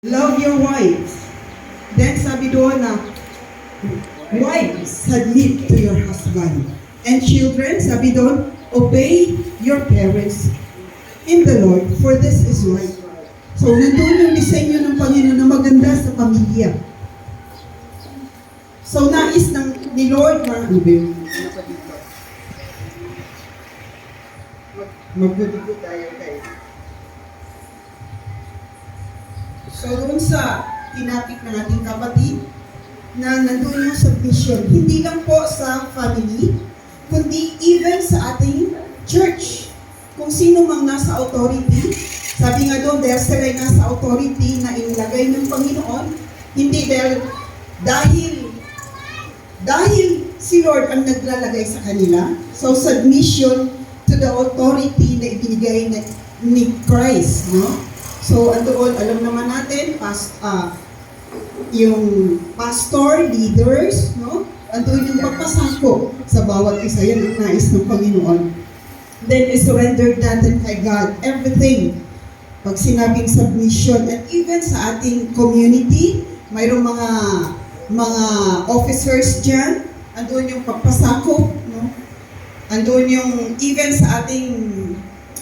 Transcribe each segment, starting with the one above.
Love your wives. Then sabi doon na, wives, submit to your husband. And children, sabi doon, obey your parents in the Lord, for this is right. So, nandun yung disenyo ng Panginoon na maganda sa pamilya. So, nais ni Lord na, magbudigo tayo guys. So, doon sa tinapik ng ating kapatid, na nandun yung submission, hindi lang po sa family, kundi even sa ating church. Kung sino mang nasa authority, sabi nga doon, dahil sila ay nasa authority na inilagay ng Panginoon, hindi dahil si Lord ang naglalagay sa kanila. So, submission to the authority na ibinigay ni Christ, no? So, andoon, alam naman natin, yung pastor, leaders, no? Andoon yung pagpasako sa bawat isa. Yan ang nais ng Panginoon. Then, i-surrender natin kay God everything. Pag sinabing submission, and even sa ating community, mayroong mga officers dyan, andoon yung pagpasako, no? Andoon yung even sa ating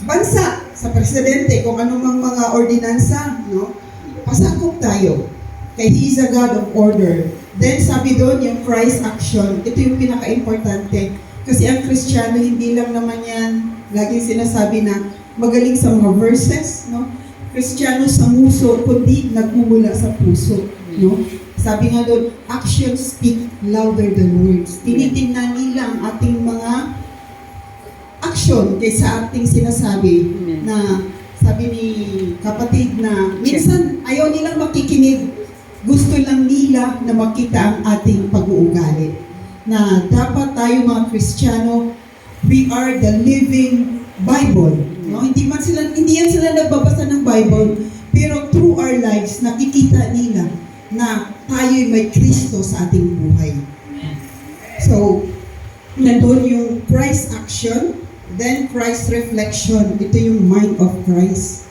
bansa, sa presidente, kung anumang mga ordinansa, no? Pasakop tayo. Kaya He is a God of order. Then sabi doon, yung Christ action, ito yung pinaka-importante. Kasi ang Kristiyano, hindi lang naman yan, laging sinasabi na magaling sa mga verses, no? Kristiyano sa muso, kundi nagmumula sa puso, no? Sabi nga doon, actions speak louder than words. Tinitingnan nila ang ating mga action kaysa ating sinasabi. Na sabi ni kapatid na minsan ayaw nilang makikinig, gusto lang nila na makita ang ating pag-uugali. Na dapat tayo mga Kristiyano, we are the living Bible. No? Hindi yan sila nagbabasa ng Bible, pero through our lives, nakikita nila na tayo'y may Kristo sa ating buhay. So, nandun yung Christ action, then Christ reflection. Ito yung mind of Christ.